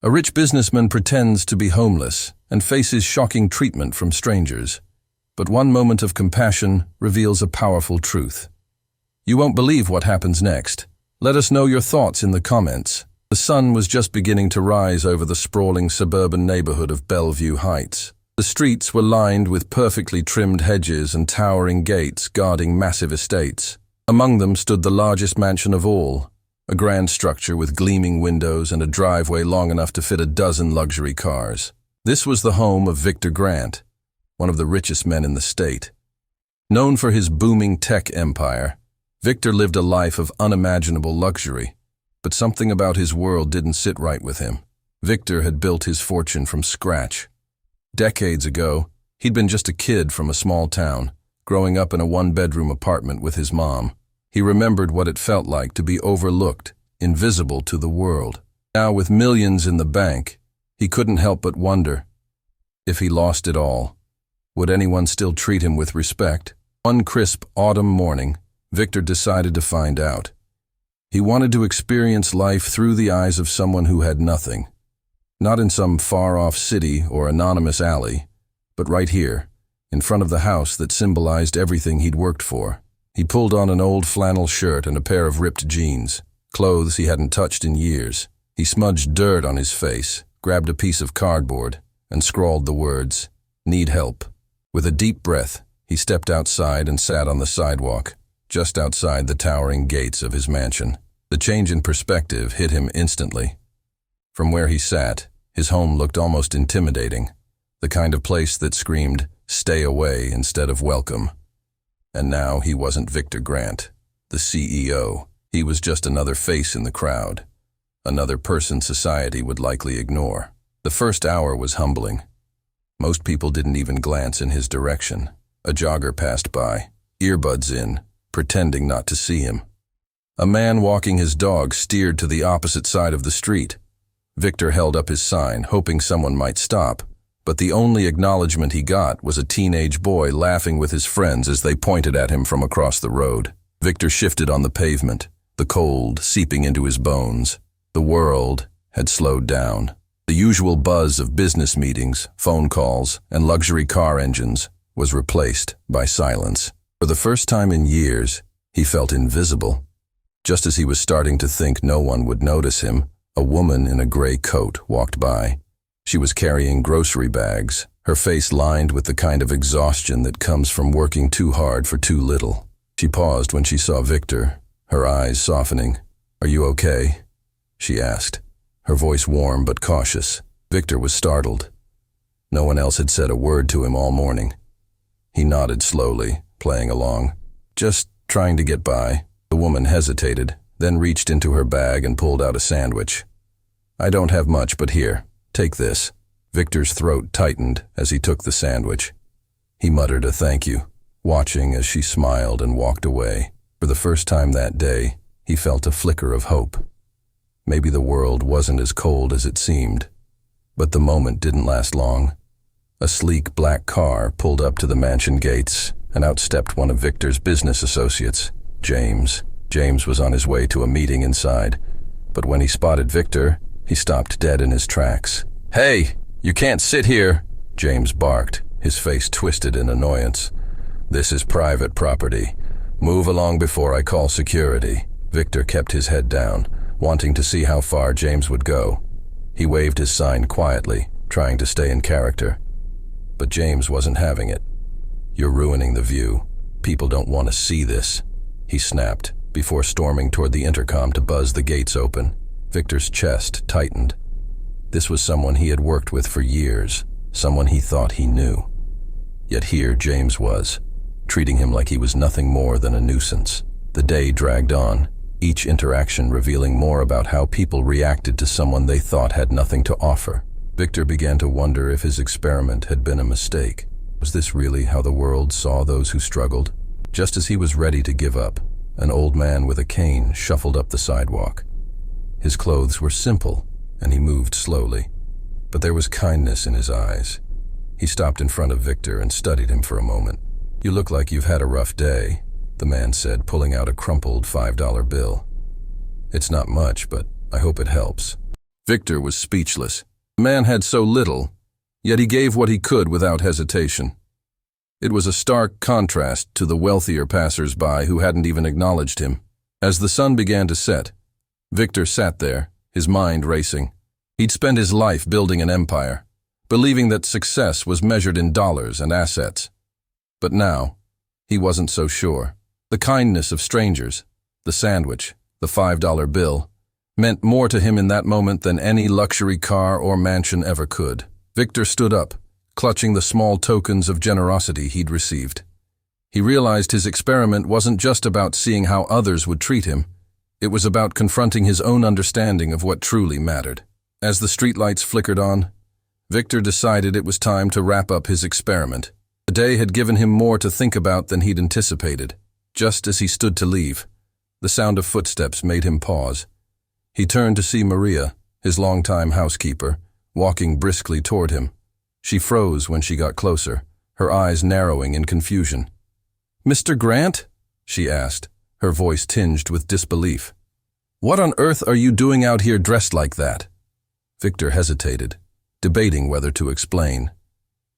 A rich businessman pretends to be homeless and faces shocking treatment from strangers. But one moment of compassion reveals a powerful truth. You won't believe what happens next. Let us know your thoughts in the comments. The sun was just beginning to rise over the sprawling suburban neighborhood of Bellevue Heights. The streets were lined with perfectly trimmed hedges and towering gates guarding massive estates. Among them stood the largest mansion of all, a grand structure with gleaming windows and a driveway long enough to fit a dozen luxury cars. This was the home of Victor Grant, one of the richest men in the state. Known for his booming tech empire, Victor lived a life of unimaginable luxury, but something about his world didn't sit right with him. Victor had built his fortune from scratch. Decades ago, he'd been just a kid from a small town, growing up in a one-bedroom apartment with his mom. He remembered what it felt like to be overlooked, invisible to the world. Now, with millions in the bank, he couldn't help but wonder, if he lost it all, would anyone still treat him with respect? One crisp autumn morning, Victor decided to find out. He wanted to experience life through the eyes of someone who had nothing. Not in some far-off city or anonymous alley, but right here, in front of the house that symbolized everything he'd worked for. He pulled on an old flannel shirt and a pair of ripped jeans, clothes he hadn't touched in years. He smudged dirt on his face, grabbed a piece of cardboard, and scrawled the words, "Need help." With a deep breath, he stepped outside and sat on the sidewalk, just outside the towering gates of his mansion. The change in perspective hit him instantly. From where he sat, his home looked almost intimidating, the kind of place that screamed, "Stay away," instead of "Welcome." And now he wasn't Victor Grant, the CEO. He was just another face in the crowd, another person society would likely ignore. The first hour was humbling. Most people didn't even glance in his direction. A jogger passed by, earbuds in, pretending not to see him. A man walking his dog steered to the opposite side of the street. Victor held up his sign, hoping someone might stop, but the only acknowledgement he got was a teenage boy laughing with his friends as they pointed at him from across the road. Victor shifted on the pavement, the cold seeping into his bones. The world had slowed down. The usual buzz of business meetings, phone calls, and luxury car engines was replaced by silence. For the first time in years, he felt invisible. Just as he was starting to think no one would notice him, a woman in a gray coat walked by. She was carrying grocery bags, her face lined with the kind of exhaustion that comes from working too hard for too little. She paused when she saw Victor, her eyes softening. "Are you okay?" she asked, her voice warm but cautious. Victor was startled. No one else had said a word to him all morning. He nodded slowly, playing along. "Just trying to get by." The woman hesitated, then reached into her bag and pulled out a sandwich. "I don't have much, but here, take this." Victor's throat tightened as he took the sandwich. He muttered a thank you, watching as she smiled and walked away. For the first time that day, he felt a flicker of hope. Maybe the world wasn't as cold as it seemed. But the moment didn't last long. A sleek black car pulled up to the mansion gates, and out stepped one of Victor's business associates, James. James was on his way to a meeting inside, but when he spotted Victor, he stopped dead in his tracks. "Hey, you can't sit here," James barked, his face twisted in annoyance. "This is private property. Move along before I call security." Victor kept his head down, wanting to see how far James would go. He waved his sign quietly, trying to stay in character. But James wasn't having it. "You're ruining the view. People don't want to see this," he snapped, before storming toward the intercom to buzz the gates open. Victor's chest tightened. This was someone he had worked with for years, someone he thought he knew. Yet here James was, treating him like he was nothing more than a nuisance. The day dragged on, each interaction revealing more about how people reacted to someone they thought had nothing to offer. Victor began to wonder if his experiment had been a mistake. Was this really how the world saw those who struggled? Just as he was ready to give up, an old man with a cane shuffled up the sidewalk. His clothes were simple, and he moved slowly, but there was kindness in his eyes. He stopped in front of Victor and studied him for a moment. "You look like you've had a rough day," the man said, pulling out a crumpled $5 bill. "It's not much, but I hope it helps." Victor was speechless. The man had so little, yet he gave what he could without hesitation. It was a stark contrast to the wealthier passers-by who hadn't even acknowledged him. As the sun began to set, Victor sat there, his mind racing. He'd spent his life building an empire, believing that success was measured in dollars and assets. But now, he wasn't so sure. The kindness of strangers, the sandwich, the $5 bill, meant more to him in that moment than any luxury car or mansion ever could. Victor stood up, clutching the small tokens of generosity he'd received. He realized his experiment wasn't just about seeing how others would treat him. It was about confronting his own understanding of what truly mattered. As the streetlights flickered on, Victor decided it was time to wrap up his experiment. The day had given him more to think about than he'd anticipated. Just as he stood to leave, the sound of footsteps made him pause. He turned to see Maria, his longtime housekeeper, walking briskly toward him. She froze when she got closer, her eyes narrowing in confusion. "Mr. Grant?" she asked, her voice tinged with disbelief. "What on earth are you doing out here dressed like that?" Victor hesitated, debating whether to explain.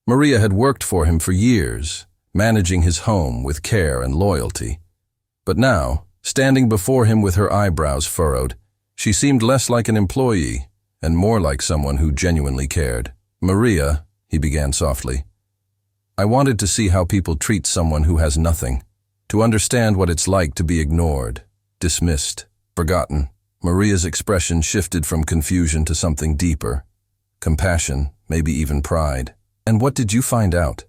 Maria had worked for him for years, managing his home with care and loyalty. But now, standing before him with her eyebrows furrowed, she seemed less like an employee and more like someone who genuinely cared. "Maria," he began softly, "I wanted to see how people treat someone who has nothing, to understand what it's like to be ignored, dismissed, forgotten." Maria's expression shifted from confusion to something deeper, compassion, maybe even pride. "And what did you find out?"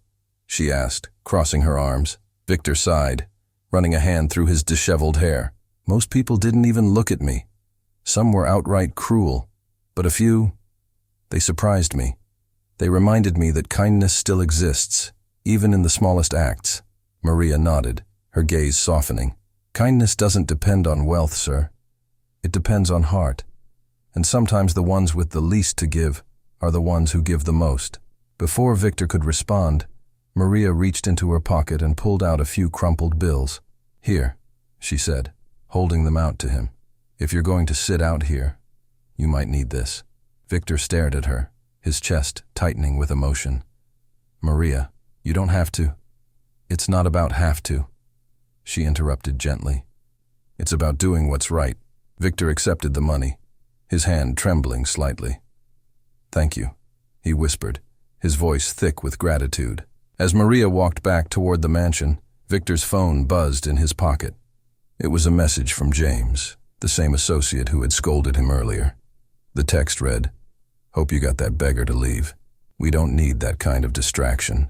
she asked, crossing her arms. Victor sighed, running a hand through his disheveled hair. "Most people didn't even look at me. Some were outright cruel, but a few, they surprised me. They reminded me that kindness still exists, even in the smallest acts." Maria nodded, her gaze softening. "Kindness doesn't depend on wealth, sir. It depends on heart. And sometimes the ones with the least to give are the ones who give the most." Before Victor could respond, Maria reached into her pocket and pulled out a few crumpled bills. "Here," she said, holding them out to him. "If you're going to sit out here, you might need this." Victor stared at her, his chest tightening with emotion. "Maria, you don't have to." "It's not about have to," she interrupted gently. "It's about doing what's right." Victor accepted the money, his hand trembling slightly. "Thank you," he whispered, his voice thick with gratitude. As Maria walked back toward the mansion, Victor's phone buzzed in his pocket. It was a message from James, the same associate who had scolded him earlier. The text read, "Hope you got that beggar to leave. We don't need that kind of distraction."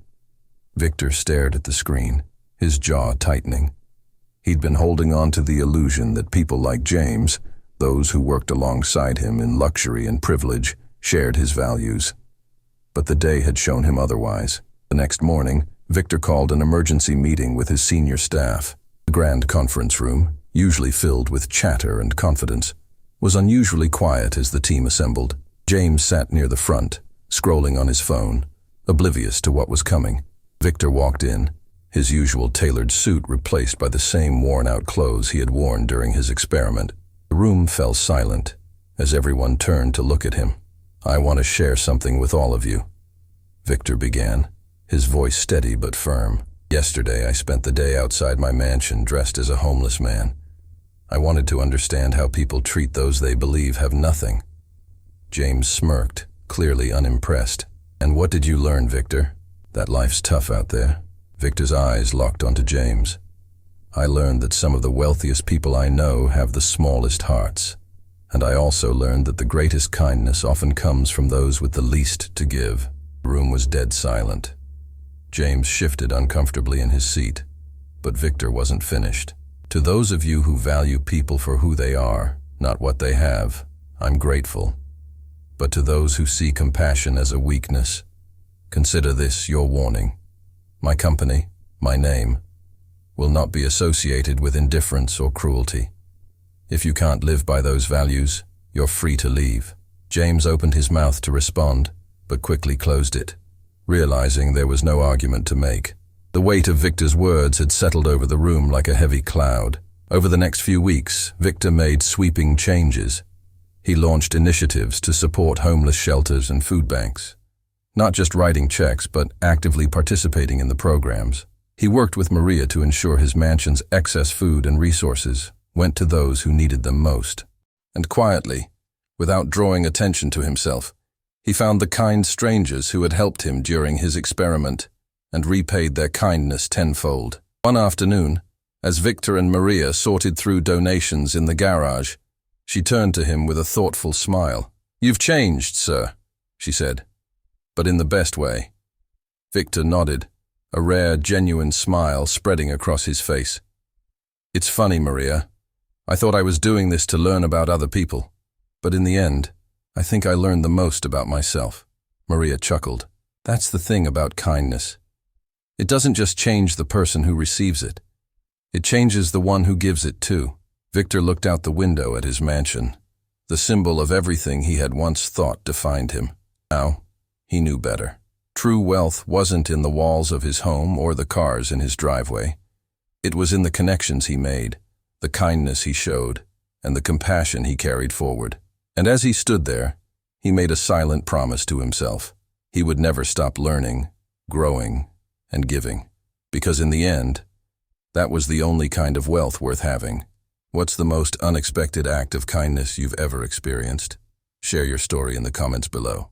Victor stared at the screen, his jaw tightening. He'd been holding on to the illusion that people like James, those who worked alongside him in luxury and privilege, shared his values. But the day had shown him otherwise. The next morning, Victor called an emergency meeting with his senior staff. The grand conference room, usually filled with chatter and confidence, was unusually quiet as the team assembled. James sat near the front, scrolling on his phone, oblivious to what was coming. Victor walked in, his usual tailored suit replaced by the same worn-out clothes he had worn during his experiment. The room fell silent as everyone turned to look at him. "I want to share something with all of you," Victor began, his voice steady but firm. "Yesterday I spent the day outside my mansion dressed as a homeless man. I wanted to understand how people treat those they believe have nothing." James smirked, clearly unimpressed. "And what did you learn, Victor? That life's tough out there?" Victor's eyes locked onto James. "I learned that some of the wealthiest people I know have the smallest hearts. And I also learned that the greatest kindness often comes from those with the least to give." The room was dead silent. James shifted uncomfortably in his seat, but Victor wasn't finished. "To those of you who value people for who they are, not what they have, I'm grateful. But to those who see compassion as a weakness, consider this your warning. My company, my name, will not be associated with indifference or cruelty. If you can't live by those values, you're free to leave." James opened his mouth to respond, but quickly closed it, realizing there was no argument to make. The weight of Victor's words had settled over the room like a heavy cloud. Over the next few weeks, Victor made sweeping changes. he launched initiatives to support homeless shelters and food banks. Not just writing checks, but actively participating in the programs. He worked with Maria to ensure his mansion's excess food and resources went to those who needed them most. And quietly, without drawing attention to himself, he found the kind strangers who had helped him during his experiment and repaid their kindness tenfold. One afternoon, as Victor and Maria sorted through donations in the garage, she turned to him with a thoughtful smile. "You've changed, sir," she said, "but in the best way." Victor nodded, a rare, genuine smile spreading across his face. "It's funny, Maria. I thought I was doing this to learn about other people, but in the end, I think I learned the most about myself." Maria chuckled. "That's the thing about kindness. It doesn't just change the person who receives it. It changes the one who gives it too." Victor looked out the window at his mansion, the symbol of everything he had once thought defined him. Now, he knew better. True wealth wasn't in the walls of his home or the cars in his driveway. It was in the connections he made, the kindness he showed, and the compassion he carried forward. And as he stood there, he made a silent promise to himself. He would never stop learning, growing, and giving. Because in the end, that was the only kind of wealth worth having. What's the most unexpected act of kindness you've ever experienced? Share your story in the comments below.